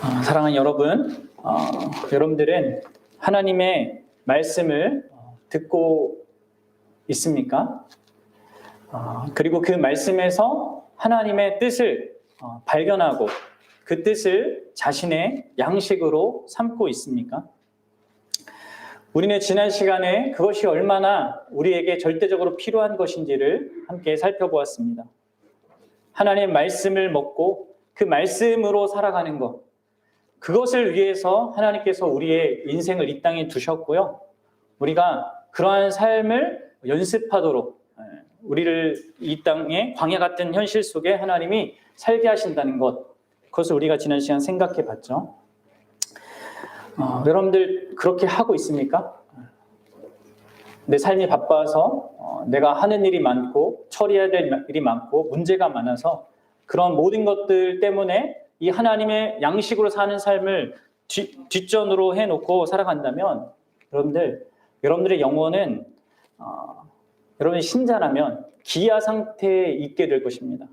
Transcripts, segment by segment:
사랑하는 여러분, 여러분들은 하나님의 말씀을 듣고 있습니까? 그리고 그 말씀에서 하나님의 뜻을 발견하고 그 뜻을 자신의 양식으로 삼고 있습니까? 우리는 지난 시간에 그것이 얼마나 우리에게 절대적으로 필요한 것인지를 함께 살펴보았습니다. 하나님의 말씀을 먹고 그 말씀으로 살아가는 것, 그것을 위해서 하나님께서 우리의 인생을 이 땅에 두셨고요. 우리가 그러한 삶을 연습하도록 우리를 이 땅의 광야 같은 현실 속에 하나님이 살게 하신다는 것, 그것을 우리가 지난 시간 생각해 봤죠. 여러분들 그렇게 하고 있습니까? 내 삶이 바빠서 내가 하는 일이 많고 처리해야 될 일이 많고 문제가 많아서 그런 모든 것들 때문에 이 하나님의 양식으로 사는 삶을 뒷전으로 해놓고 살아간다면 여러분들의 영혼은 여러분이 신자라면 기아 상태에 있게 될 것입니다.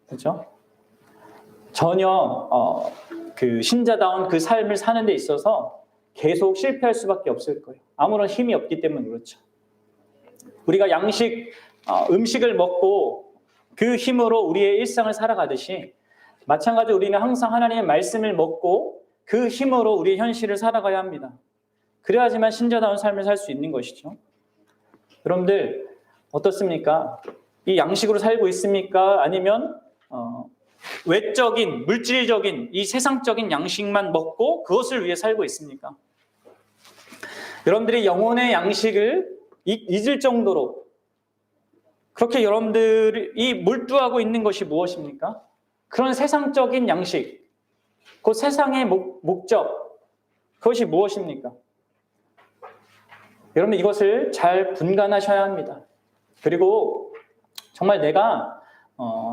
그렇죠? 전혀 그 신자다운 그 삶을 사는 데 있어서 계속 실패할 수밖에 없을 거예요. 아무런 힘이 없기 때문에 그렇죠. 우리가 음식을 먹고 그 힘으로 우리의 일상을 살아가듯이 마찬가지로 우리는 항상 하나님의 말씀을 먹고 그 힘으로 우리의 현실을 살아가야 합니다. 그래야지만 신자다운 삶을 살 수 있는 것이죠. 여러분들 어떻습니까? 이 양식으로 살고 있습니까? 아니면 외적인, 물질적인 이 세상적인 양식만 먹고 그것을 위해 살고 있습니까? 여러분들이 영혼의 양식을 잊을 정도로 그렇게 여러분들이 몰두하고 있는 것이 무엇입니까? 그런 세상적인 양식, 그 세상의 목적, 그것이 무엇입니까? 여러분 이것을 잘 분간하셔야 합니다. 그리고 정말 내가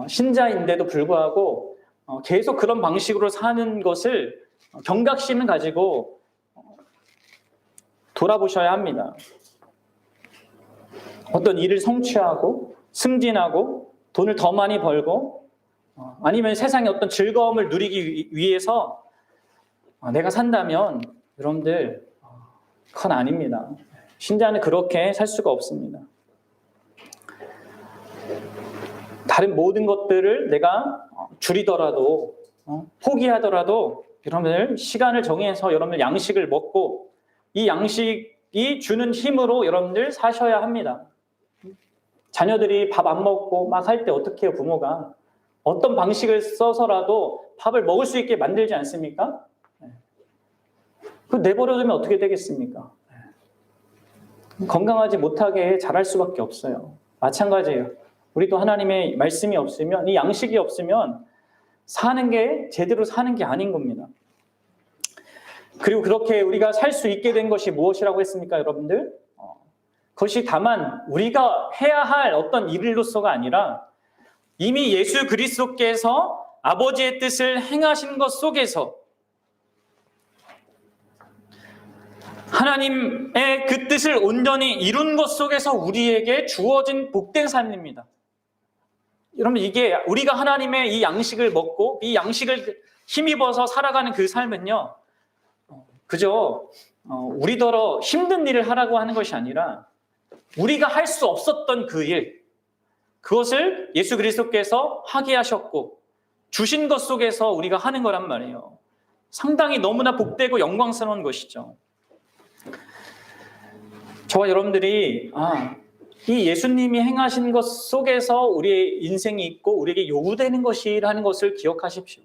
신자인데도 불구하고 계속 그런 방식으로 사는 것을 경각심을 가지고 돌아보셔야 합니다. 어떤 일을 성취하고 승진하고 돈을 더 많이 벌고 아니면 세상의 어떤 즐거움을 누리기 위해서 내가 산다면 여러분들 그건 아닙니다. 신자는 그렇게 살 수가 없습니다. 다른 모든 것들을 내가 줄이더라도 포기하더라도 여러분들 시간을 정해서 여러분들 양식을 먹고 이 양식이 주는 힘으로 여러분들 사셔야 합니다. 자녀들이 밥 안 먹고 막 할 때 어떻게 해요? 부모가 어떤 방식을 써서라도 밥을 먹을 수 있게 만들지 않습니까? 그 내버려두면 어떻게 되겠습니까? 건강하지 못하게 자랄 수밖에 없어요. 마찬가지예요. 우리도 하나님의 말씀이 없으면, 이 양식이 없으면 사는 게 제대로 사는 게 아닌 겁니다. 그리고 그렇게 우리가 살 수 있게 된 것이 무엇이라고 했습니까, 여러분들? 그것이 다만 우리가 해야 할 어떤 일로서가 아니라 이미 예수 그리스도께서 아버지의 뜻을 행하신 것 속에서 하나님의 그 뜻을 온전히 이룬 것 속에서 우리에게 주어진 복된 삶입니다. 여러분 이게 우리가 하나님의 이 양식을 먹고 이 양식을 힘입어서 살아가는 그 삶은요, 그저 우리더러 힘든 일을 하라고 하는 것이 아니라 우리가 할 수 없었던 그 일, 그것을 예수 그리스도께서 하게 하셨고 주신 것 속에서 우리가 하는 거란 말이에요. 상당히 너무나 복되고 영광스러운 것이죠. 저와 여러분들이 이 예수님이 행하신 것 속에서 우리의 인생이 있고 우리에게 요구되는 것이라는 것을 기억하십시오.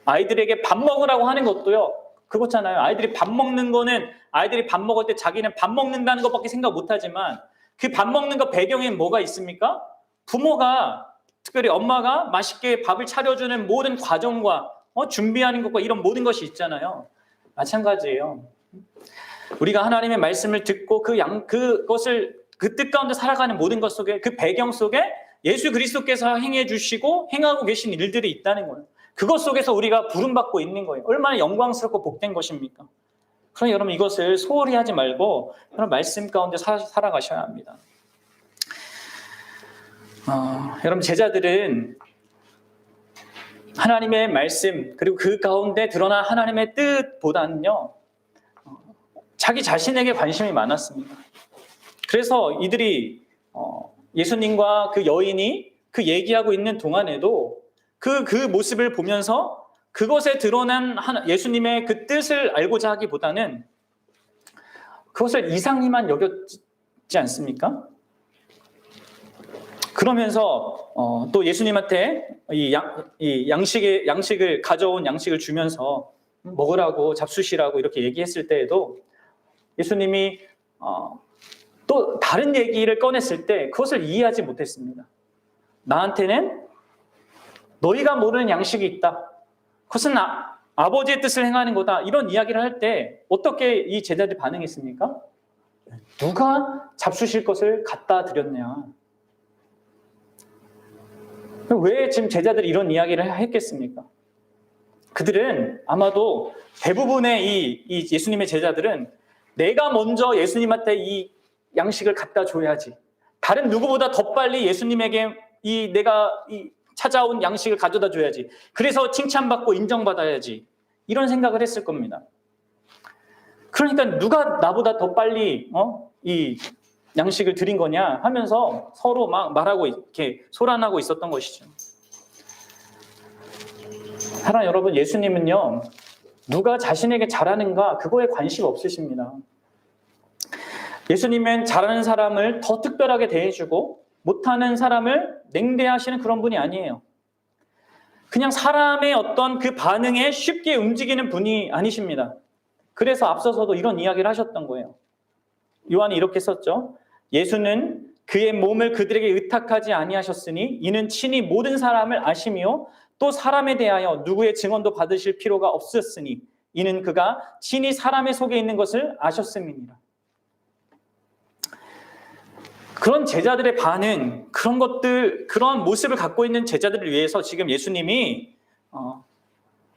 아이들에게 밥 먹으라고 하는 것도요, 그렇잖아요. 아이들이 밥 먹는 거는 아이들이 밥 먹을 때 자기는 밥 먹는다는 것밖에 생각 못하지만 그 밥 먹는 거 배경엔 뭐가 있습니까? 부모가, 특별히 엄마가 맛있게 밥을 차려주는 모든 과정과 준비하는 것과 이런 모든 것이 있잖아요. 마찬가지예요. 우리가 하나님의 말씀을 듣고 그것을 그 뜻 가운데 살아가는 모든 것 속에, 그 배경 속에 예수 그리스도께서 행해 주시고 행하고 계신 일들이 있다는 거예요. 그것 속에서 우리가 부름받고 있는 거예요. 얼마나 영광스럽고 복된 것입니까? 그러니 여러분 이것을 소홀히 하지 말고 그런 말씀 가운데 살아가셔야 합니다. 여러분 제자들은 하나님의 말씀 그리고 그 가운데 드러난 하나님의 뜻보다는요 자기 자신에게 관심이 많았습니다. 그래서 이들이 예수님과 그 여인이 그 얘기하고 있는 동안에도 그 모습을 보면서 그것에 드러난 예수님의 그 뜻을 알고자 하기보다는 그것을 이상히만 여겼지 않습니까? 그러면서 또 예수님한테 양식을 가져온 양식을 주면서 먹으라고 잡수시라고 이렇게 얘기했을 때에도 예수님이 또 다른 얘기를 꺼냈을 때 그것을 이해하지 못했습니다. 나한테는 너희가 모르는 양식이 있다. 그것은 아버지의 뜻을 행하는 거다. 이런 이야기를 할 때 어떻게 이 제자들이 반응했습니까? 누가 잡수실 것을 갖다 드렸냐. 왜 지금 제자들이 이런 이야기를 했겠습니까? 그들은 아마도 대부분의 이 예수님의 제자들은 내가 먼저 예수님한테 이 양식을 갖다 줘야지. 다른 누구보다 더 빨리 예수님에게 내가 찾아온 양식을 가져다 줘야지. 그래서 칭찬받고 인정받아야지. 이런 생각을 했을 겁니다. 그러니까 누가 나보다 더 빨리 이 양식을 드린 거냐 하면서 서로 막 말하고 이렇게 소란하고 있었던 것이죠. 사랑하는 여러분, 예수님은요 누가 자신에게 잘하는가 그거에 관심 없으십니다. 예수님은 잘하는 사람을 더 특별하게 대해주고 못하는 사람을 냉대하시는 그런 분이 아니에요. 그냥 사람의 어떤 그 반응에 쉽게 움직이는 분이 아니십니다. 그래서 앞서서도 이런 이야기를 하셨던 거예요. 요한이 이렇게 썼죠. 예수는 그의 몸을 그들에게 의탁하지 아니하셨으니 이는 친히 모든 사람을 아시며 또 사람에 대하여 누구의 증언도 받으실 필요가 없었으니 이는 그가 친히 사람의 속에 있는 것을 아셨음이니라. 그런 제자들의 반응, 그런 모습을 갖고 있는 제자들을 위해서 지금 예수님이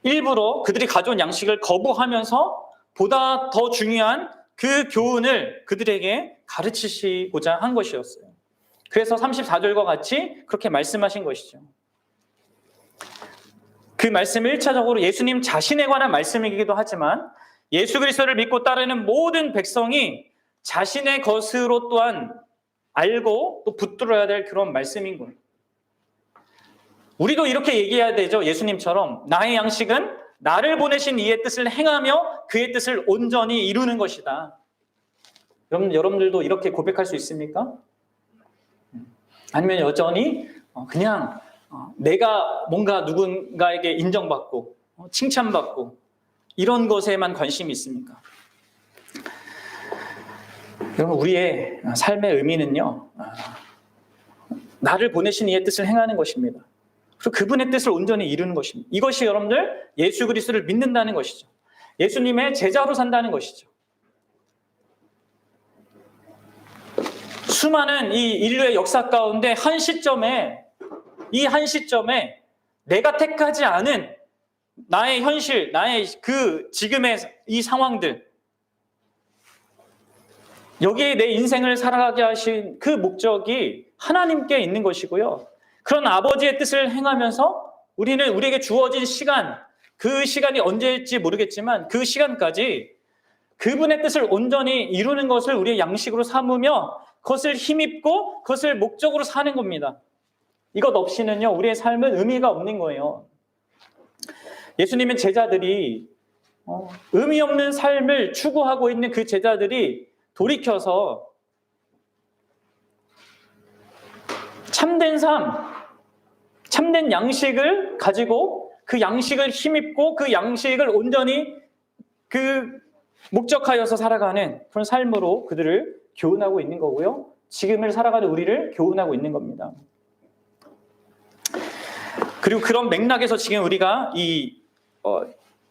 일부러 그들이 가져온 양식을 거부하면서 보다 더 중요한 그 교훈을 그들에게 가르치시고자 한 것이었어요. 그래서 34절과 같이 그렇게 말씀하신 것이죠. 그 말씀은 1차적으로 예수님 자신에 관한 말씀이기도 하지만 예수 그리스도를 믿고 따르는 모든 백성이 자신의 것으로 또한 알고 또 붙들어야 될 그런 말씀인 거예요. 우리도 이렇게 얘기해야 되죠. 예수님처럼 나의 양식은 나를 보내신 이의 뜻을 행하며 그의 뜻을 온전히 이루는 것이다. 여러분들도 이렇게 고백할 수 있습니까? 아니면 여전히 그냥 내가 뭔가 누군가에게 인정받고 칭찬받고 이런 것에만 관심이 있습니까? 여러분, 우리의 삶의 의미는요, 나를 보내신 이의 뜻을 행하는 것입니다. 그리고 그분의 뜻을 온전히 이루는 것입니다. 이것이 여러분들 예수 그리스도를 믿는다는 것이죠. 예수님의 제자로 산다는 것이죠. 수많은 이 인류의 역사 가운데 한 시점에 내가 택하지 않은 나의 현실, 나의 그 지금의 이 상황들, 여기에 내 인생을 살아가게 하신 그 목적이 하나님께 있는 것이고요. 그런 아버지의 뜻을 행하면서 우리에게 주어진 시간, 그 시간이 언제일지 모르겠지만 그 시간까지 그분의 뜻을 온전히 이루는 것을 우리의 양식으로 삼으며 그것을 힘입고 그것을 목적으로 사는 겁니다. 이것 없이는요, 우리의 삶은 의미가 없는 거예요. 예수님의 제자들이 의미 없는 삶을 추구하고 있는 그 제자들이 돌이켜서 참된 삶, 참된 양식을 가지고 그 양식을 힘입고 그 양식을 온전히 그 목적하여서 살아가는 그런 삶으로 그들을 교훈하고 있는 거고요. 지금을 살아가는 우리를 교훈하고 있는 겁니다. 그리고 그런 맥락에서 지금 우리가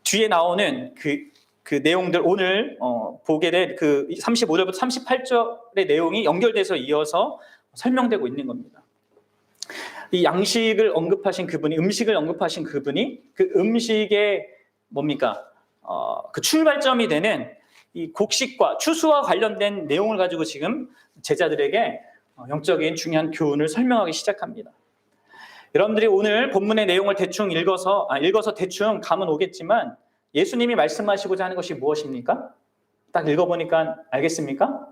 뒤에 나오는 그 내용들 오늘 보게 될 그 35절부터 38절의 내용이 연결돼서 이어서 설명되고 있는 겁니다. 이 양식을 언급하신 그분이, 음식을 언급하신 그분이 그 음식의 뭡니까? 그 출발점이 되는 이 곡식과 추수와 관련된 내용을 가지고 지금 제자들에게 영적인 중요한 교훈을 설명하기 시작합니다. 여러분들이 오늘 본문의 내용을 대충 읽어서 대충 감은 오겠지만 예수님이 말씀하시고자 하는 것이 무엇입니까? 딱 읽어보니까 알겠습니까?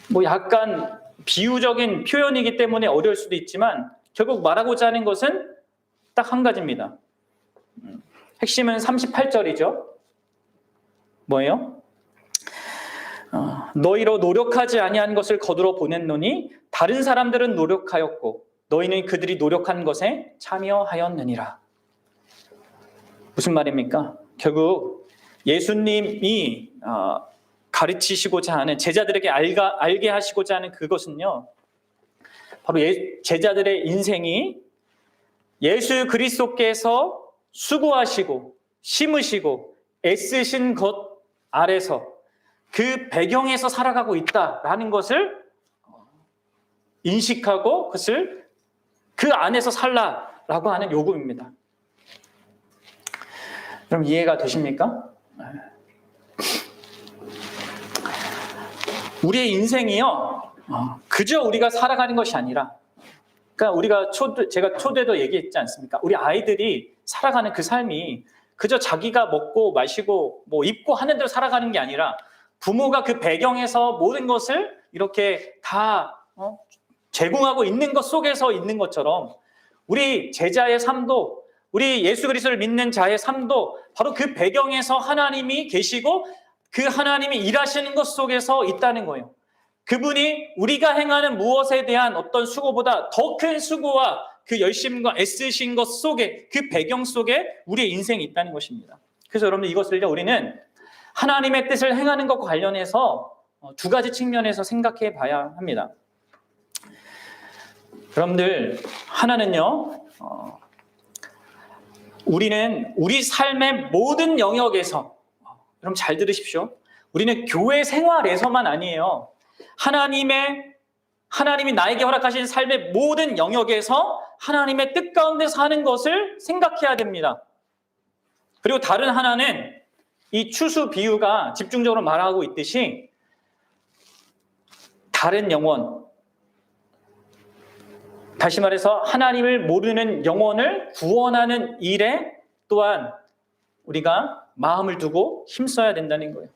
뭐 약간 비유적인 표현이기 때문에 어려울 수도 있지만 결국 말하고자 하는 것은 딱 한 가지입니다. 핵심은 38절이죠. 뭐예요? 너희로 노력하지 아니한 것을 거두러 보냈노니 다른 사람들은 노력하였고 너희는 그들이 노력한 것에 참여하였느니라. 무슨 말입니까? 결국 예수님이 가르치시고자 하는, 제자들에게 알게 하시고자 하는 그것은요, 바로 제자들의 인생이 예수 그리스도께서 수고하시고 심으시고 애쓰신 것 아래서 그 배경에서 살아가고 있다라는 것을 인식하고 그것을 그 안에서 살라라고 하는 요구입니다. 그럼 이해가 되십니까? 우리의 인생이요, 그저 우리가 살아가는 것이 아니라, 그러니까 제가 초대도 얘기했지 않습니까? 우리 아이들이 살아가는 그 삶이 그저 자기가 먹고 마시고 뭐 입고 하는 대로 살아가는 게 아니라 부모가 그 배경에서 모든 것을 이렇게 다 제공하고 있는 것 속에서 있는 것처럼 우리 제자의 삶도, 우리 예수 그리스도를 믿는 자의 삶도 바로 그 배경에서 하나님이 계시고 그 하나님이 일하시는 것 속에서 있다는 거예요. 그분이 우리가 행하는 무엇에 대한 어떤 수고보다 더 큰 수고와 그 열심과 애쓰신 것 속에, 그 배경 속에 우리의 인생이 있다는 것입니다. 그래서 여러분, 이것을요, 우리는 하나님의 뜻을 행하는 것과 관련해서 두 가지 측면에서 생각해 봐야 합니다. 여러분들, 하나는요, 우리는 우리 삶의 모든 영역에서, 여러분 잘 들으십시오. 우리는 교회 생활에서만 아니에요. 하나님이 나에게 허락하신 삶의 모든 영역에서 하나님의 뜻 가운데 사는 것을 생각해야 됩니다. 그리고 다른 하나는 이 추수 비유가 집중적으로 말하고 있듯이 다른 영혼, 다시 말해서 하나님을 모르는 영혼을 구원하는 일에 또한 우리가 마음을 두고 힘써야 된다는 거예요.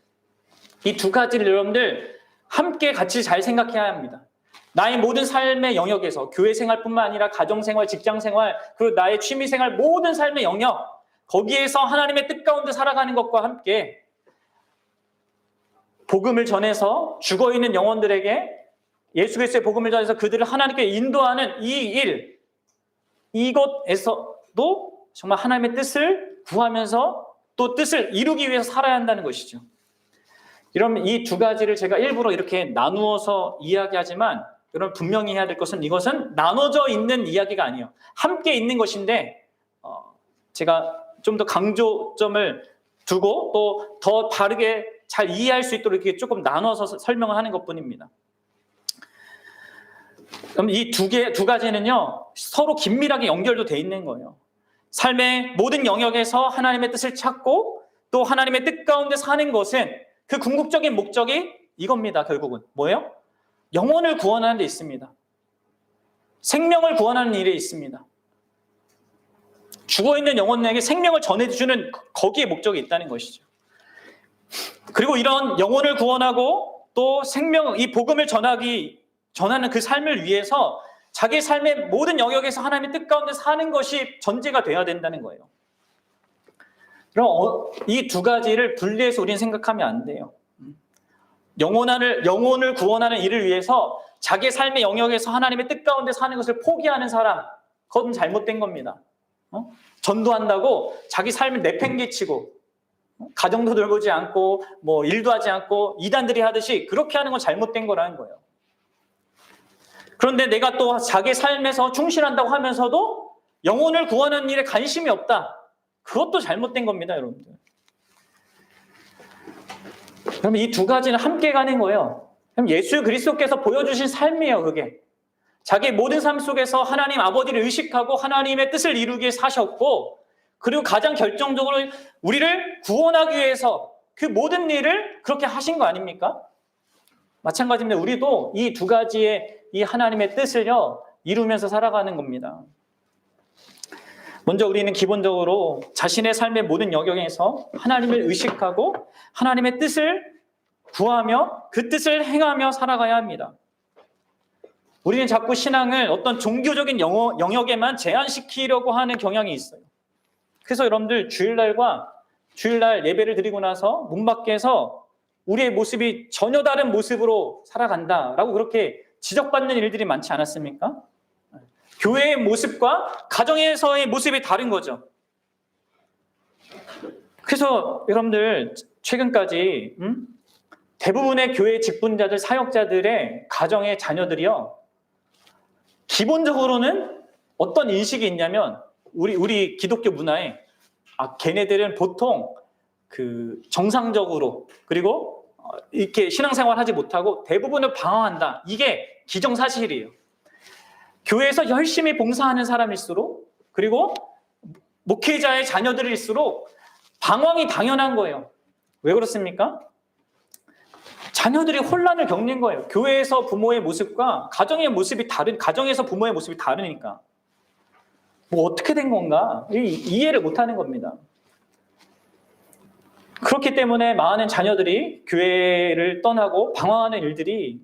이 두 가지를 여러분들 함께 같이 잘 생각해야 합니다. 나의 모든 삶의 영역에서, 교회 생활뿐만 아니라 가정생활, 직장생활, 그리고 나의 취미생활, 모든 삶의 영역, 거기에서 하나님의 뜻 가운데 살아가는 것과 함께 복음을 전해서 죽어있는 영혼들에게 예수 그리스도의 복음을 전해서 그들을 하나님께 인도하는 이 일, 이것에서도 정말 하나님의 뜻을 구하면서 또 뜻을 이루기 위해서 살아야 한다는 것이죠. 여러분, 이 두 가지를 제가 일부러 이렇게 나누어서 이야기하지만 여러분 분명히 해야 될 것은 이것은 나눠져 있는 이야기가 아니에요. 함께 있는 것인데 제가 좀 더 강조점을 두고 또 더 다르게 잘 이해할 수 있도록 이렇게 조금 나눠서 설명을 하는 것뿐입니다. 그럼 이 두 가지는요, 서로 긴밀하게 연결도 돼 있는 거예요. 삶의 모든 영역에서 하나님의 뜻을 찾고 또 하나님의 뜻 가운데 사는 것은 그 궁극적인 목적이 이겁니다. 결국은 뭐예요? 영혼을 구원하는 데 있습니다. 생명을 구원하는 일에 있습니다. 죽어있는 영혼에게 생명을 전해주는 거기에 목적이 있다는 것이죠. 그리고 이런 영혼을 구원하고 또 이 복음을 전하는 그 삶을 위해서 자기 삶의 모든 영역에서 하나님의 뜻 가운데 사는 것이 전제가 돼야 된다는 거예요. 그럼 이 두 가지를 분리해서 우리는 생각하면 안 돼요. 영혼을 구원하는 일을 위해서 자기 삶의 영역에서 하나님의 뜻 가운데 사는 것을 포기하는 사람, 그건 잘못된 겁니다. 전도한다고 자기 삶을 내팽개치고 가정도 돌보지 않고 뭐 일도 하지 않고 이단들이 하듯이 그렇게 하는 건 잘못된 거라는 거예요. 그런데 내가 또 자기 삶에서 충실한다고 하면서도 영혼을 구원하는 일에 관심이 없다. 그것도 잘못된 겁니다, 여러분들. 그러면 이 두 가지는 함께 가는 거예요. 그럼 예수 그리스도께서 보여주신 삶이에요, 그게. 자기 모든 삶 속에서 하나님 아버지를 의식하고 하나님의 뜻을 이루기 위해 사셨고, 그리고 가장 결정적으로 우리를 구원하기 위해서 그 모든 일을 그렇게 하신 거 아닙니까? 마찬가지입니다. 우리도 이 두 가지의 이 하나님의 뜻을요, 이루면서 살아가는 겁니다. 먼저 우리는 기본적으로 자신의 삶의 모든 영역에서 하나님을 의식하고 하나님의 뜻을 구하며 그 뜻을 행하며 살아가야 합니다. 우리는 자꾸 신앙을 어떤 종교적인 영역에만 제한시키려고 하는 경향이 있어요. 그래서 여러분들 주일날 예배를 드리고 나서 문 밖에서 우리의 모습이 전혀 다른 모습으로 살아간다라고 그렇게 지적받는 일들이 많지 않았습니까? 교회의 모습과 가정에서의 모습이 다른 거죠. 그래서 여러분들 최근까지 대부분의 교회 직분자들, 사역자들의 가정의 자녀들이요, 기본적으로는 어떤 인식이 있냐면 우리 기독교 문화에 걔네들은 보통 그 정상적으로 그리고 이렇게 신앙생활 하지 못하고 대부분을 방황한다. 이게 기정사실이에요. 교회에서 열심히 봉사하는 사람일수록 그리고 목회자의 자녀들일수록 방황이 당연한 거예요. 왜 그렇습니까? 자녀들이 혼란을 겪는 거예요. 교회에서 부모의 모습과 가정에서 부모의 모습이 다르니까. 뭐 어떻게 된 건가? 이해를 못하는 겁니다. 그렇기 때문에 많은 자녀들이 교회를 떠나고 방황하는 일들이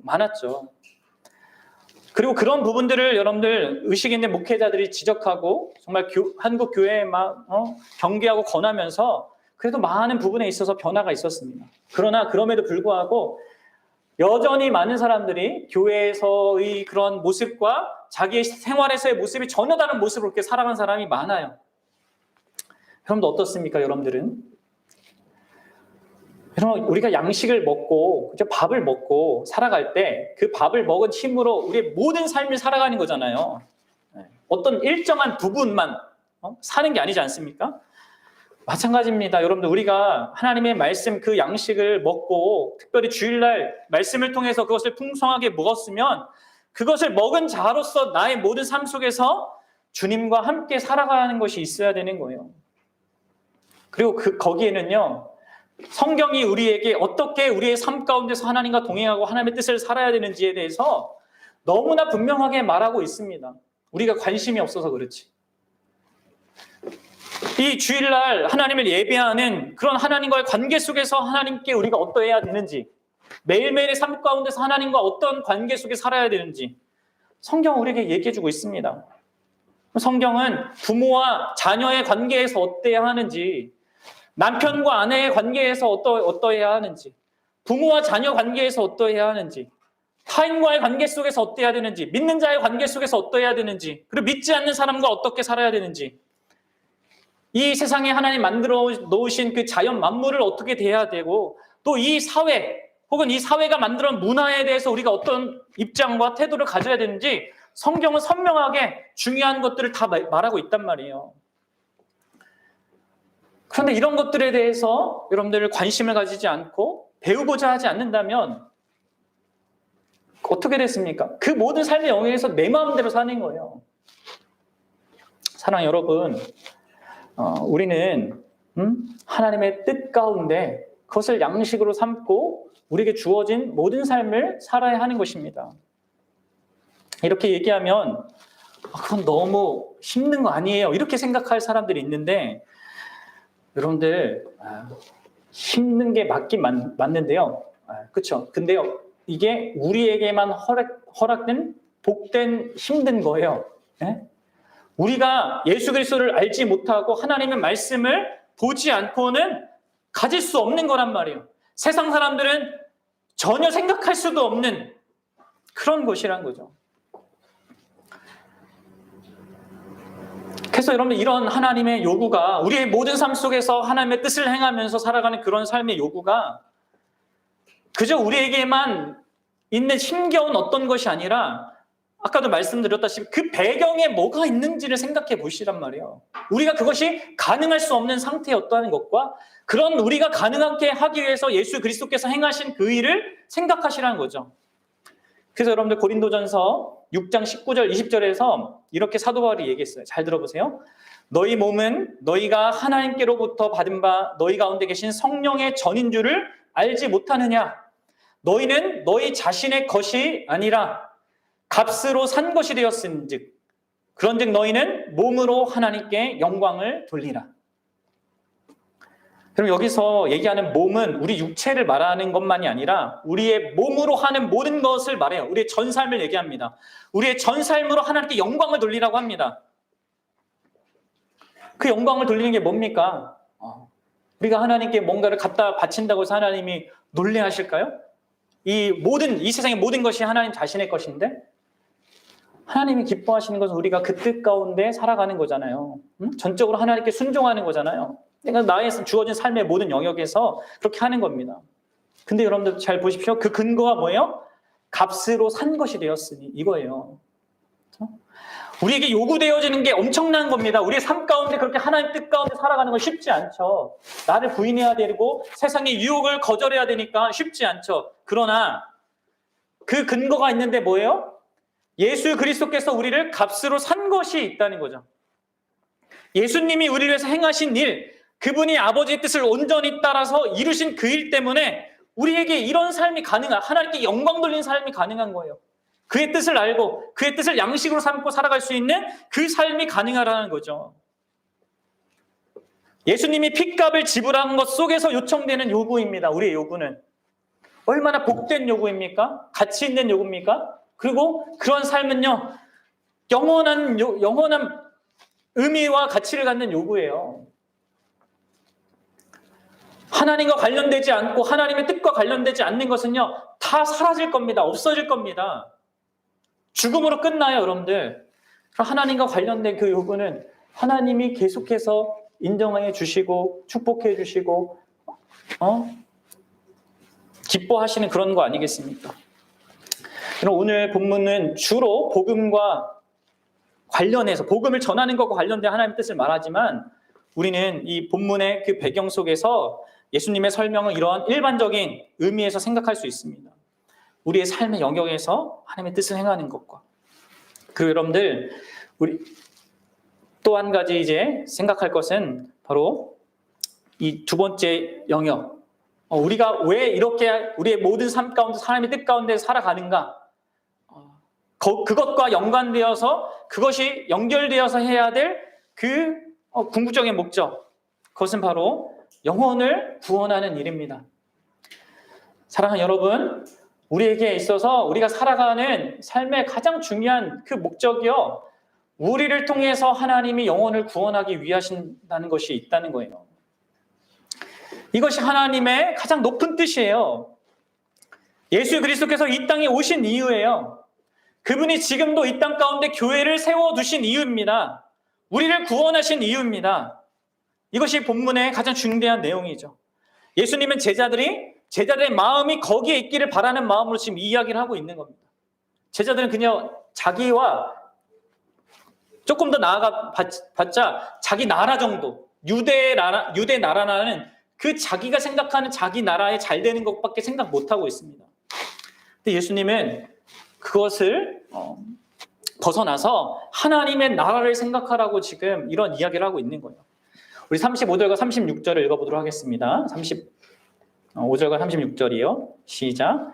많았죠. 그리고 그런 부분들을 여러분들 의식 있는 목회자들이 지적하고 정말 한국 교회에 막 경계하고 권하면서 그래도 많은 부분에 있어서 변화가 있었습니다. 그러나 그럼에도 불구하고 여전히 많은 사람들이 교회에서의 그런 모습과 자기의 생활에서의 모습이 전혀 다른 모습으로 이렇게 살아간 사람이 많아요. 여러분도 어떻습니까? 여러분, 우리가 양식을 먹고 밥을 먹고 살아갈 때 그 밥을 먹은 힘으로 우리의 모든 삶을 살아가는 거잖아요. 어떤 일정한 부분만 사는 게 아니지 않습니까? 마찬가지입니다. 여러분들, 우리가 하나님의 말씀 그 양식을 먹고 특별히 주일날 말씀을 통해서 그것을 풍성하게 먹었으면 그것을 먹은 자로서 나의 모든 삶 속에서 주님과 함께 살아가는 것이 있어야 되는 거예요. 그리고 거기에는요, 성경이 우리에게 어떻게 우리의 삶 가운데서 하나님과 동행하고 하나님의 뜻을 살아야 되는지에 대해서 너무나 분명하게 말하고 있습니다. 우리가 관심이 없어서 그렇지. 이 주일날 하나님을 예배하는 그런 하나님과의 관계 속에서 하나님께 우리가 어떠해야 되는지, 매일매일의 삶 가운데서 하나님과 어떤 관계 속에 살아야 되는지 성경은 우리에게 얘기해주고 있습니다. 성경은 부모와 자녀의 관계에서 어때야 하는지, 남편과 아내의 관계에서 어떠해야 하는지, 부모와 자녀 관계에서 어떠해야 하는지, 타인과의 관계 속에서 어때야 되는지, 믿는 자의 관계 속에서 어떠해야 되는지, 그리고 믿지 않는 사람과 어떻게 살아야 되는지, 이 세상에 하나님 만들어 놓으신 그 자연 만물을 어떻게 대해야 되고, 또 이 사회 혹은 이 사회가 만들어 놓은 문화에 대해서 우리가 어떤 입장과 태도를 가져야 되는지 성경은 선명하게 중요한 것들을 다 말하고 있단 말이에요. 그런데 이런 것들에 대해서 여러분들 관심을 가지지 않고 배우고자 하지 않는다면 어떻게 됐습니까? 그 모든 삶의 영역에서 내 마음대로 사는 거예요. 사랑하는 여러분, 우리는 하나님의 뜻 가운데 그것을 양식으로 삼고 우리에게 주어진 모든 삶을 살아야 하는 것입니다. 이렇게 얘기하면 그건 너무 힘든 거 아니에요? 이렇게 생각할 사람들이 있는데, 여러분들 힘든 게 맞긴 맞는데요. 그렇죠? 근데요, 이게 우리에게만 허락된 복된 힘든 거예요. 네? 우리가 예수 그리스도를 알지 못하고 하나님의 말씀을 보지 않고는 가질 수 없는 거란 말이에요. 세상 사람들은 전혀 생각할 수도 없는 그런 것이란 거죠. 그래서 여러분, 이런 하나님의 요구가 우리의 모든 삶 속에서 하나님의 뜻을 행하면서 살아가는 그런 삶의 요구가 그저 우리에게만 있는 힘겨운 어떤 것이 아니라, 아까도 말씀드렸다시피 그 배경에 뭐가 있는지를 생각해 보시란 말이에요. 우리가 그것이 가능할 수 없는 상태였다는 것과 그런 우리가 가능하게 하기 위해서 예수 그리스도께서 행하신 그 일을 생각하시라는 거죠. 그래서 여러분들 고린도전서 6장 19절 20절에서 이렇게 사도 바울이 얘기했어요. 잘 들어보세요. 너희 몸은 너희가 하나님께로부터 받은 바 너희 가운데 계신 성령의 전인 줄을 알지 못하느냐? 너희는 너희 자신의 것이 아니라 값으로 산 것이 되었은즉 그런즉 너희는 몸으로 하나님께 영광을 돌리라. 그럼 여기서 얘기하는 몸은 우리 육체를 말하는 것만이 아니라 우리의 몸으로 하는 모든 것을 말해요. 우리의 전 삶을 얘기합니다. 우리의 전 삶으로 하나님께 영광을 돌리라고 합니다. 그 영광을 돌리는 게 뭡니까? 우리가 하나님께 뭔가를 갖다 바친다고 해서 하나님이 놀래하실까요? 이 세상의 모든 것이 하나님 자신의 것인데 하나님이 기뻐하시는 것은 우리가 그 뜻 가운데 살아가는 거잖아요. 전적으로 하나님께 순종하는 거잖아요. 그러니까 나에서 주어진 삶의 모든 영역에서 그렇게 하는 겁니다. 근데 여러분들 잘 보십시오. 그 근거가 뭐예요? 값으로 산 것이 되었으니 이거예요. 그렇죠? 우리에게 요구되어지는 게 엄청난 겁니다. 우리의 삶 가운데 그렇게 하나님 뜻 가운데 살아가는 건 쉽지 않죠. 나를 부인해야 되고 세상의 유혹을 거절해야 되니까 쉽지 않죠. 그러나 그 근거가 있는데 뭐예요? 예수 그리스도께서 우리를 값으로 산 것이 있다는 거죠. 예수님이 우리를 위해서 행하신 일, 그분이 아버지의 뜻을 온전히 따라서 이루신 그 일 때문에 우리에게 이런 삶이 가능한, 하나님께 영광 돌리는 삶이 가능한 거예요. 그의 뜻을 알고 그의 뜻을 양식으로 삼고 살아갈 수 있는 그 삶이 가능하다는 거죠. 예수님이 핏값을 지불한 것 속에서 요청되는 요구입니다. 우리의 요구는 얼마나 복된 요구입니까? 가치 있는 요구입니까? 그리고 그런 삶은요, 영원한 의미와 가치를 갖는 요구예요. 하나님과 관련되지 않고 하나님의 뜻과 관련되지 않는 것은요, 다 사라질 겁니다. 없어질 겁니다. 죽음으로 끝나요, 여러분들. 하나님과 관련된 그 요구는 하나님이 계속해서 인정해 주시고 축복해 주시고 기뻐하시는 그런 거 아니겠습니까? 그럼 오늘 본문은 주로 복음과 관련해서 복음을 전하는 것과 관련된 하나님의 뜻을 말하지만 우리는 이 본문의 그 배경 속에서 예수님의 설명은 이러한 일반적인 의미에서 생각할 수 있습니다. 우리의 삶의 영역에서 하나님의 뜻을 행하는 것과 그리고 여러분들 우리 또 한 가지 이제 생각할 것은 바로 이 두 번째 영역, 우리가 왜 이렇게 우리의 모든 삶 가운데 하나님의 뜻 가운데 살아가는가, 그것과 연관되어서 그것이 연결되어서 해야 될 그 궁극적인 목적, 그것은 바로 영혼을 구원하는 일입니다. 사랑하는 여러분, 우리에게 있어서 우리가 살아가는 삶의 가장 중요한 그 목적이요, 우리를 통해서 하나님이 영혼을 구원하기 위하신다는 것이 있다는 거예요. 이것이 하나님의 가장 높은 뜻이에요. 예수 그리스도께서 이 땅에 오신 이유예요. 그분이 지금도 이 땅 가운데 교회를 세워두신 이유입니다. 우리를 구원하신 이유입니다. 이것이 본문의 가장 중대한 내용이죠. 예수님은 제자들의 마음이 거기에 있기를 바라는 마음으로 지금 이 이야기를 하고 있는 겁니다. 제자들은 그냥 자기와 조금 더 나아가 봤자 자기 나라 정도, 유대 나라라는 그 자기가 생각하는 자기 나라에 잘 되는 것밖에 생각 못하고 있습니다. 근데 예수님은 그것을 벗어나서 하나님의 나라를 생각하라고 지금 이런 이야기를 하고 있는 거예요. 우리 35절과 36절을 읽어보도록 하겠습니다. 35절과 36절이요. 시작.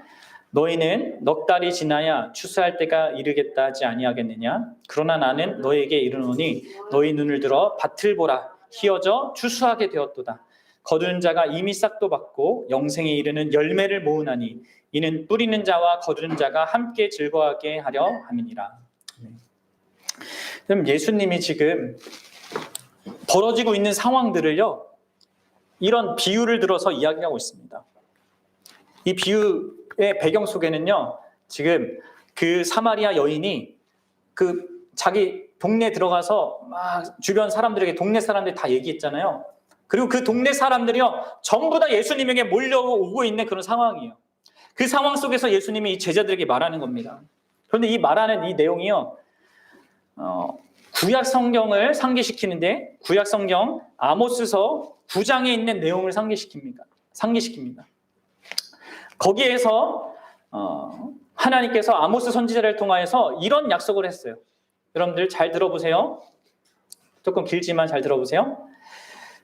너희는 넉 달이 지나야 추수할 때가 이르겠다 하지 아니하겠느냐? 그러나 나는 너희에게 이르노니 너희 눈을 들어 밭을 보라. 희어져 추수하게 되었도다. 거두는 자가 이미 싹도 받고 영생에 이르는 열매를 모으나니 이는 뿌리는 자와 거두는 자가 함께 즐거워하게 하려 함이니라. 그럼 예수님이 지금 벌어지고 있는 상황들을요, 이런 비유를 들어서 이야기하고 있습니다. 이 비유의 배경 속에는요, 지금 그 사마리아 여인이 그 자기 동네 들어가서 막 주변 사람들에게 동네 사람들이 다 얘기했잖아요. 그리고 그 동네 사람들이요, 전부 다 예수님에게 몰려오고 있는 그런 상황이에요. 그 상황 속에서 예수님이 이 제자들에게 말하는 겁니다. 그런데 이 말하는 이 내용이요, 구약 성경을 상기시키는데 구약 성경 아모스서 9장에 있는 내용을 상기시킵니다. 거기에서 하나님께서 아모스 선지자를 통하여서 이런 약속을 했어요. 여러분들 잘 들어보세요. 조금 길지만 잘 들어보세요.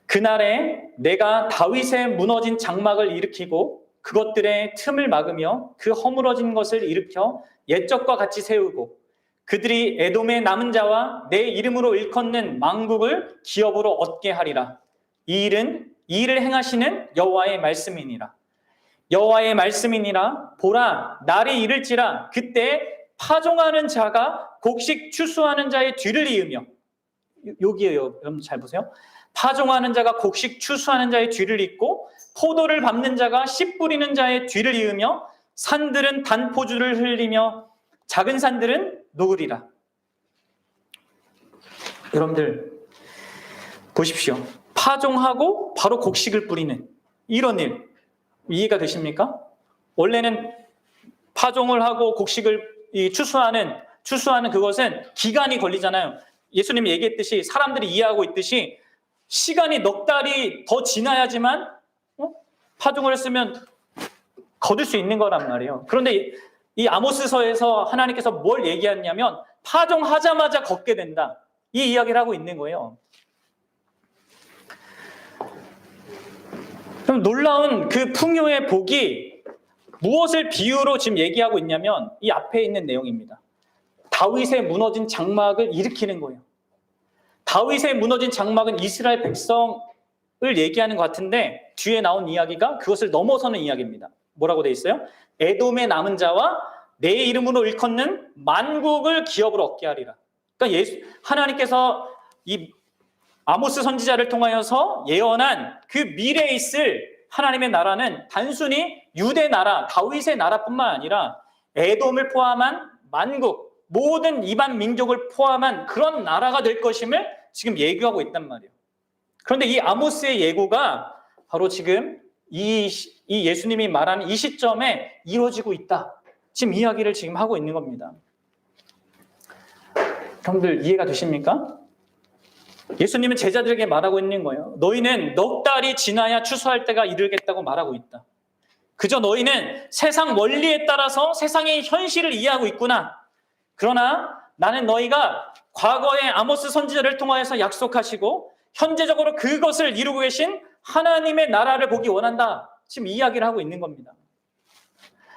그날에 내가 다윗의 무너진 장막을 일으키고 그것들의 틈을 막으며 그 허물어진 것을 일으켜 옛적과 같이 세우고 그들이 에돔의 남은 자와 내 이름으로 일컫는 망국을 기업으로 얻게 하리라. 이 일을 행하시는 여호와의 말씀이니라. 여호와의 말씀이니라. 보라, 날이 이를지라. 그때 파종하는 자가 곡식 추수하는 자의 뒤를 이으며, 여기에요. 여러분 잘 보세요. 파종하는 자가 곡식 추수하는 자의 뒤를 잇고 포도를 밟는 자가 씨 뿌리는 자의 뒤를 이으며 산들은 단포주를 흘리며 작은 산들은 녹으리라. 여러분들 보십시오. 파종하고 바로 곡식을 뿌리는 이런 일 이해가 되십니까? 원래는 파종을 하고 곡식을 추수하는 그것은 기간이 걸리잖아요. 예수님이 얘기했듯이 사람들이 이해하고 있듯이 시간이 넉 달이 더 지나야지만 파종을 했으면 거둘 수 있는 거란 말이에요. 그런데 이 아모스서에서 하나님께서 뭘 얘기하냐면 파종하자마자 걷게 된다. 이 이야기를 하고 있는 거예요. 그럼 놀라운 그 풍요의 복이 무엇을 비유로 지금 얘기하고 있냐면 이 앞에 있는 내용입니다. 다윗의 무너진 장막을 일으키는 거예요. 다윗의 무너진 장막은 이스라엘 백성을 얘기하는 것 같은데 뒤에 나온 이야기가 그것을 넘어서는 이야기입니다. 뭐라고 돼 있어요? 에돔의 남은 자와 내 이름으로 일컫는 만국을 기업으로 얻게 하리라. 그러니까 하나님께서 이 아모스 선지자를 통하여서 예언한 그 미래에 있을 하나님의 나라는 단순히 유대 나라, 다윗의 나라뿐만 아니라 에돔을 포함한 만국, 모든 이방 민족을 포함한 그런 나라가 될 것임을 지금 예고하고 있단 말이에요. 그런데 이 아모스의 예고가 바로 지금 이 예수님이 말하는 이 시점에 이루어지고 있다. 지금 이야기를 지금 하고 있는 겁니다. 여러분들 이해가 되십니까? 예수님은 제자들에게 말하고 있는 거예요. 너희는 넉 달이 지나야 추수할 때가 이르겠다고 말하고 있다. 그저 너희는 세상 원리에 따라서 세상의 현실을 이해하고 있구나. 그러나 나는 너희가 과거에 아모스 선지자를 통하여서 약속하시고 현재적으로 그것을 이루고 계신 하나님의 나라를 보기 원한다. 지금 이야기를 하고 있는 겁니다.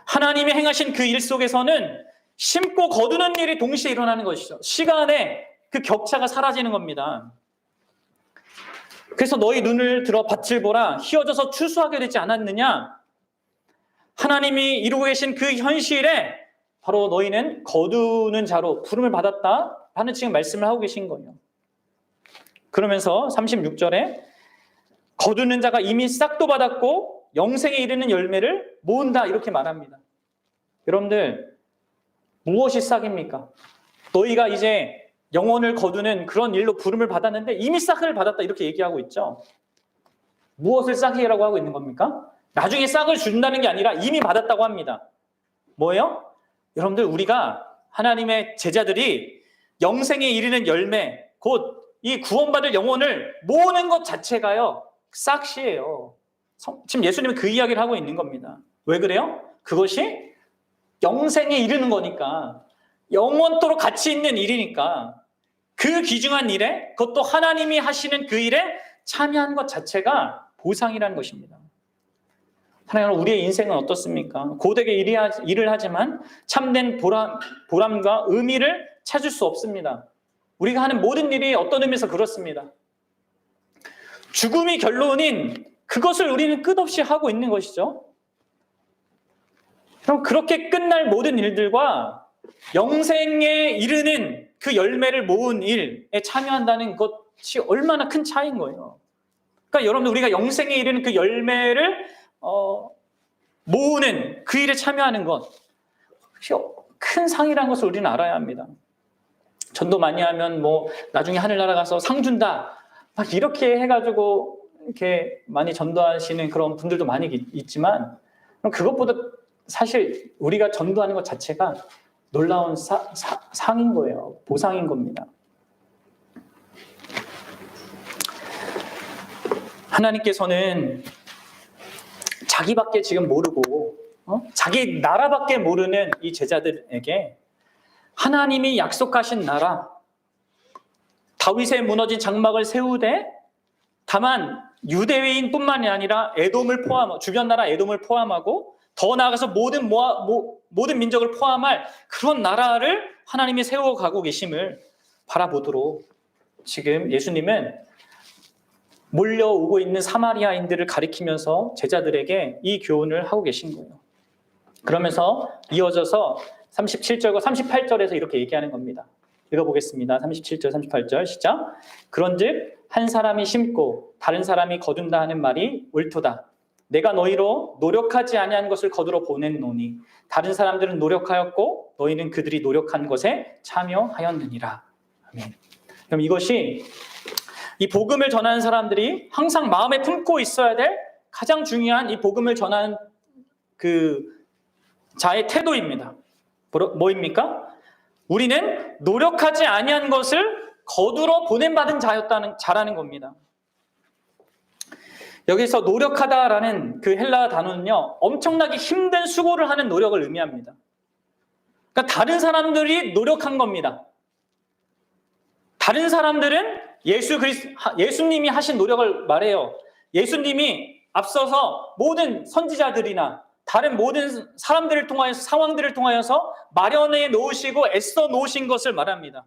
하나님이 행하신 그 일 속에서는 심고 거두는 일이 동시에 일어나는 것이죠. 시간의 그 격차가 사라지는 겁니다. 그래서 너희 눈을 들어 밭을 보라. 휘어져서 추수하게 되지 않았느냐? 하나님이 이루고 계신 그 현실에 바로 너희는 거두는 자로 부름을 받았다 하는 지금 말씀을 하고 계신 거예요. 그러면서 36절에 거두는 자가 이미 싹도 받았고 영생에 이르는 열매를 모은다 이렇게 말합니다. 여러분들 무엇이 싹입니까? 너희가 이제 영혼을 거두는 그런 일로 부름을 받았는데 이미 싹을 받았다 이렇게 얘기하고 있죠. 무엇을 싹이라고 하고 있는 겁니까? 나중에 싹을 준다는 게 아니라 이미 받았다고 합니다. 뭐예요? 여러분들 우리가 하나님의 제자들이 영생에 이르는 열매 곧 이 구원받을 영혼을 모으는 것 자체가요 싹이에요. 지금 예수님은 그 이야기를 하고 있는 겁니다. 왜 그래요? 그것이 영생에 이르는 거니까 영원토록 가치 있는 일이니까 그 귀중한 일에 그것도 하나님이 하시는 그 일에 참여한 것 자체가 보상이라는 것입니다. 하나님 우리의 인생은 어떻습니까? 고되게 일을 하지만 참된 보람과 의미를 찾을 수 없습니다. 우리가 하는 모든 일이 어떤 의미에서 그렇습니다. 죽음이 결론인 그것을 우리는 끝없이 하고 있는 것이죠. 그럼 그렇게 끝날 모든 일들과 영생에 이르는 그 열매를 모은 일에 참여한다는 것이 얼마나 큰 차이인 거예요. 그러니까 여러분 우리가 영생에 이르는 그 열매를 모으는 그 일에 참여하는 것 큰 상이라는 것을 우리는 알아야 합니다. 전도 많이 하면 뭐 나중에 하늘나라 가서 상 준다 막 이렇게 해가지고 이렇게 많이 전도하시는 그런 분들도 많이 있지만 그것보다 사실 우리가 전도하는 것 자체가 놀라운 상인 거예요. 보상인 겁니다. 하나님께서는 자기밖에 지금 모르고 자기 나라밖에 모르는 이 제자들에게 하나님이 약속하신 나라 다윗의 무너진 장막을 세우되 다만 유대인뿐만이 아니라 에돔을 포함하고 주변 나라 에돔을 포함하고 더 나아가서 모든 민족을 포함할 그런 나라를 하나님이 세워가고 계심을 바라보도록 지금 예수님은 몰려오고 있는 사마리아인들을 가리키면서 제자들에게 이 교훈을 하고 계신 거예요. 그러면서 이어져서 37절과 38절에서 이렇게 얘기하는 겁니다. 읽어보겠습니다. 37절, 38절 시작. 그런즉 한 사람이 심고 다른 사람이 거둔다 하는 말이 옳도다. 내가 너희로 노력하지 아니한 것을 거두러 보냈노니 다른 사람들은 노력하였고 너희는 그들이 노력한 것에 참여하였느니라. 아멘. 그럼 이것이 이 복음을 전하는 사람들이 항상 마음에 품고 있어야 될 가장 중요한 이 복음을 전하는 그 자의 태도입니다. 뭐입니까? 우리는 노력하지 아니한 것을 거두러 보냄받은 자라는 겁니다. 여기서 노력하다라는 그 헬라 단어는요, 엄청나게 힘든 수고를 하는 노력을 의미합니다. 그러니까 다른 사람들이 노력한 겁니다. 다른 사람들은 예수님이 하신 노력을 말해요. 예수님이 앞서서 모든 선지자들이나 다른 모든 사람들을 통하여서 상황들을 통하여서 마련해 놓으시고 애써 놓으신 것을 말합니다.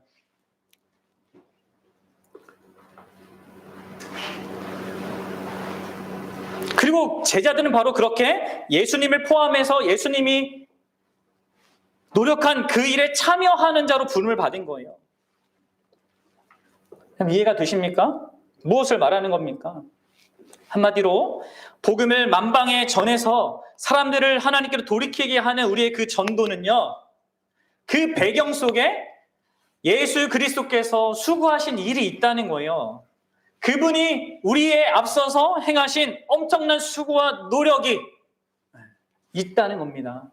그리고 제자들은 바로 그렇게 예수님을 포함해서 예수님이 노력한 그 일에 참여하는 자로 부름을 받은 거예요. 이해가 되십니까? 무엇을 말하는 겁니까? 한마디로 복음을 만방에 전해서 사람들을 하나님께로 돌이키게 하는 우리의 그 전도는요, 그 배경 속에 예수 그리스도께서 수고하신 일이 있다는 거예요. 그분이 우리에 앞서서 행하신 엄청난 수고와 노력이 있다는 겁니다.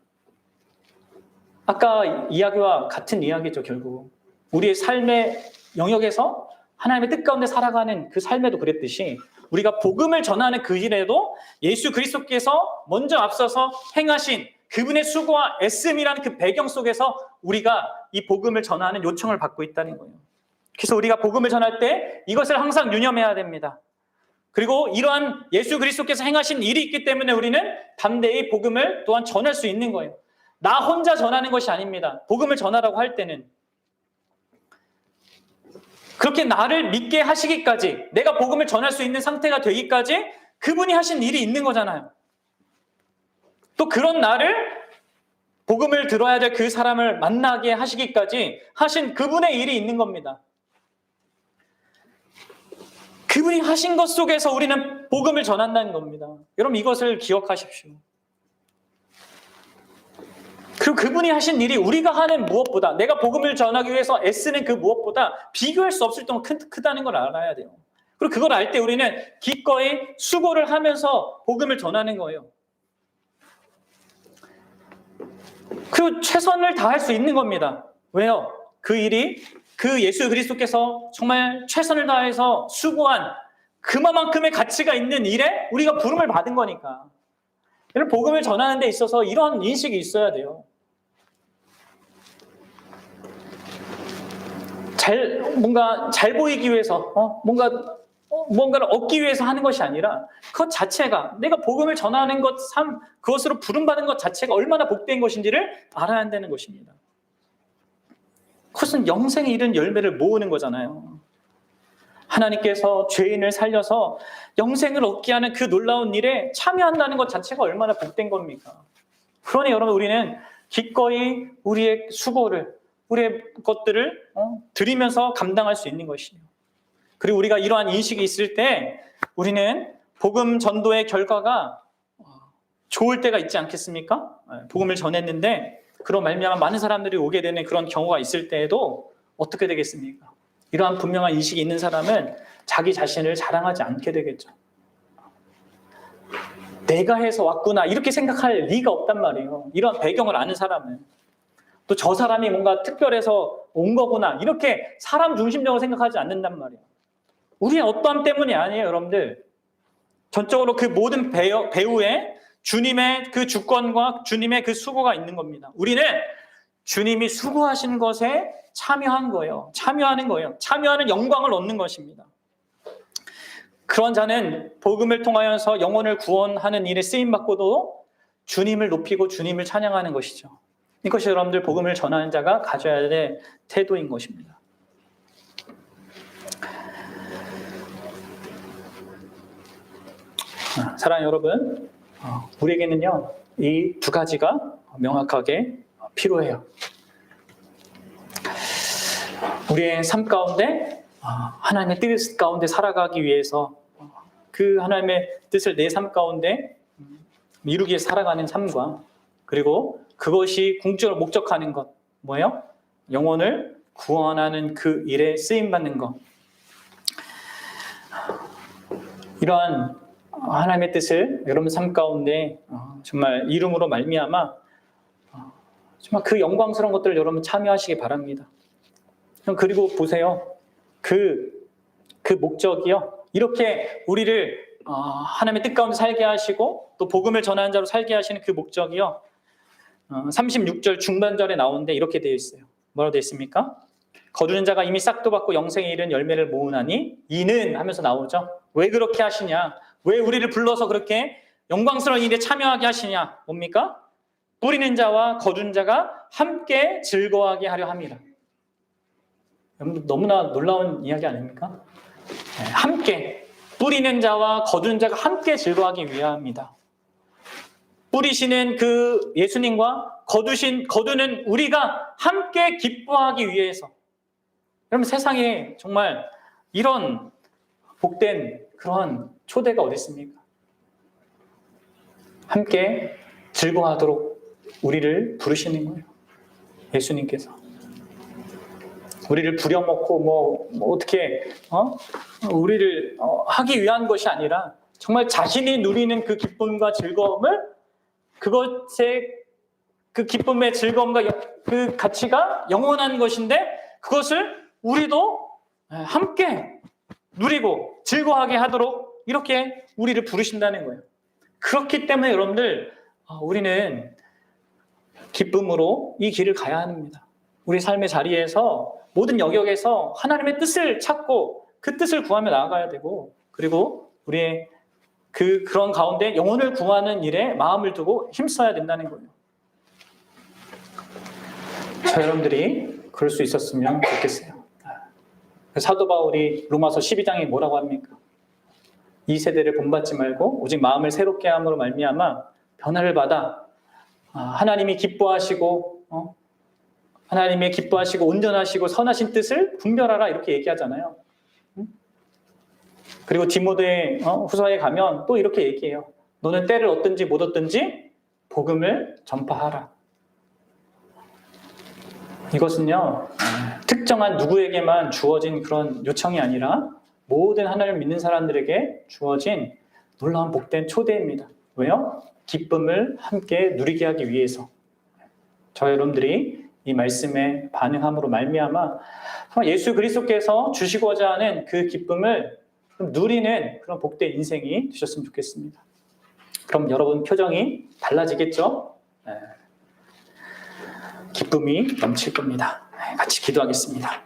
아까 이야기와 같은 이야기죠, 결국. 우리의 삶의 영역에서 하나님의 뜻 가운데 살아가는 그 삶에도 그랬듯이 우리가 복음을 전하는 그 일에도 예수 그리스도께서 먼저 앞서서 행하신 그분의 수고와 애씀이라는 그 배경 속에서 우리가 이 복음을 전하는 요청을 받고 있다는 거예요. 그래서 우리가 복음을 전할 때 이것을 항상 유념해야 됩니다. 그리고 이러한 예수 그리스도께서 행하신 일이 있기 때문에 우리는 담대히 복음을 또한 전할 수 있는 거예요. 나 혼자 전하는 것이 아닙니다. 복음을 전하라고 할 때는 그렇게 나를 믿게 하시기까지, 내가 복음을 전할 수 있는 상태가 되기까지 그분이 하신 일이 있는 거잖아요. 또 그런 나를 복음을 들어야 될 그 사람을 만나게 하시기까지 하신 그분의 일이 있는 겁니다. 그분이 하신 것 속에서 우리는 복음을 전한다는 겁니다. 여러분 이것을 기억하십시오. 그리고 그분이 하신 일이 우리가 하는 무엇보다, 내가 복음을 전하기 위해서 애쓰는 그 무엇보다 비교할 수 없을 정도로 크다는 걸 알아야 돼요. 그리고 그걸 알 때 우리는 기꺼이 수고를 하면서 복음을 전하는 거예요. 그리고 최선을 다할 수 있는 겁니다. 왜요? 그 일이 그 예수 그리스도께서 정말 최선을 다해서 수고한 그만큼의 가치가 있는 일에 우리가 부름을 받은 거니까. 여러분 복음을 전하는 데 있어서 이런 인식이 있어야 돼요. 뭔가 잘 보이기 위해서 뭔가를 얻기 위해서 하는 것이 아니라 그것 자체가 내가 복음을 전하는 것 그것으로 부름받은 것 자체가 얼마나 복된 것인지를 알아야 한다는 것입니다. 그것은 영생에 이른 열매를 모으는 거잖아요. 하나님께서 죄인을 살려서 영생을 얻게 하는 그 놀라운 일에 참여한다는 것 자체가 얼마나 복된 겁니까? 그러니 여러분 우리는 기꺼이 우리의 수고를, 우리의 것들을 드리면서 감당할 수 있는 것이에요. 그리고 우리가 이러한 인식이 있을 때 우리는 복음 전도의 결과가 좋을 때가 있지 않겠습니까? 복음을 전했는데 그런 말미암아 많은 사람들이 오게 되는 그런 경우가 있을 때에도 어떻게 되겠습니까? 이러한 분명한 인식이 있는 사람은 자기 자신을 자랑하지 않게 되겠죠. 내가 해서 왔구나 이렇게 생각할 리가 없단 말이에요. 이런 배경을 아는 사람은. 또 저 사람이 뭔가 특별해서 온 거구나 이렇게 사람 중심적으로 생각하지 않는단 말이에요. 우리의 어떠함 때문이 아니에요, 여러분들. 전적으로 그 모든 배후에 주님의 그 주권과 주님의 그 수고가 있는 겁니다. 우리는 주님이 수고하신 것에 참여한 거예요. 참여하는 거예요. 참여하는 영광을 얻는 것입니다. 그런 자는 복음을 통하여서 영혼을 구원하는 일에 쓰임받고도 주님을 높이고 주님을 찬양하는 것이죠. 이것이 여러분들 복음을 전하는 자가 가져야 될 태도인 것입니다. 사랑하는 여러분, 우리에게는요 이 두 가지가 명확하게 필요해요. 우리의 삶 가운데 하나님의 뜻 가운데 살아가기 위해서 그 하나님의 뜻을 내 삶 가운데 이루기 위해서 살아가는 삶과, 그리고 그것이 궁극적으로 목적하는 것, 뭐예요? 영혼을 구원하는 그 일에 쓰임받는 것. 이러한 하나님의 뜻을 여러분 삶 가운데 정말 이름으로 말미암아 정말 그 영광스러운 것들을 여러분 참여하시기 바랍니다. 그리고 보세요. 그 목적이요, 이렇게 우리를 하나님의 뜻 가운데 살게 하시고 또 복음을 전하는 자로 살게 하시는 그 목적이요, 36절 중반절에 나오는데 이렇게 되어 있어요. 뭐라고 되어 있습니까? 거두는 자가 이미 싹도 받고 영생에 이른 열매를 모으나니 이는 하면서 나오죠. 왜 그렇게 하시냐? 왜 우리를 불러서 그렇게 영광스러운 일에 참여하게 하시냐? 뭡니까? 뿌리는 자와 거두는 자가 함께 즐거워하게 하려 합니다. 너무나 놀라운 이야기 아닙니까? 함께, 뿌리는 자와 거두는 자가 함께 즐거워하기 위함입니다. 뿌리시는 그 예수님과 거두는 우리가 함께 기뻐하기 위해서. 여러분, 세상에 정말 이런 복된 그런 초대가 어디 있습니까? 함께 즐거워하도록 우리를 부르시는 거예요. 예수님께서. 우리를 부려먹고 어떻게 우리를 하기 위한 것이 아니라 정말 자신이 누리는 그 기쁨과 즐거움을, 그것의 그 기쁨의 즐거움과 그 가치가 영원한 것인데 그것을 우리도 함께 누리고 즐거워하게 하도록 이렇게 우리를 부르신다는 거예요. 그렇기 때문에 여러분들, 우리는 기쁨으로 이 길을 가야 합니다. 우리 삶의 자리에서 모든 영역에서 하나님의 뜻을 찾고 그 뜻을 구하며 나아가야 되고, 그리고 우리의 그런 가운데 영혼을 구하는 일에 마음을 두고 힘써야 된다는 거예요. 자, 여러분들이 그럴 수 있었으면 좋겠어요. 사도 바울이 로마서 12장에 뭐라고 합니까? 이 세대를 본받지 말고 오직 마음을 새롭게 함으로 말미암아 변화를 받아 하나님이 기뻐하시고 온전하시고 선하신 뜻을 분별하라, 이렇게 얘기하잖아요. 그리고 디모데 후서에 가면 또 이렇게 얘기해요. 너는 때를 얻든지 못 얻든지 복음을 전파하라. 이것은요, 특정한 누구에게만 주어진 그런 요청이 아니라 모든 하나님을 믿는 사람들에게 주어진 놀라운 복된 초대입니다. 왜요? 기쁨을 함께 누리게 하기 위해서. 저와 여러분들이 이 말씀에 반응함으로 말미암아 예수 그리스도께서 주시고자 하는 그 기쁨을 누리는 그런 복된 인생이 되셨으면 좋겠습니다. 그럼 여러분 표정이 달라지겠죠? 기쁨이 넘칠 겁니다. 같이 기도하겠습니다.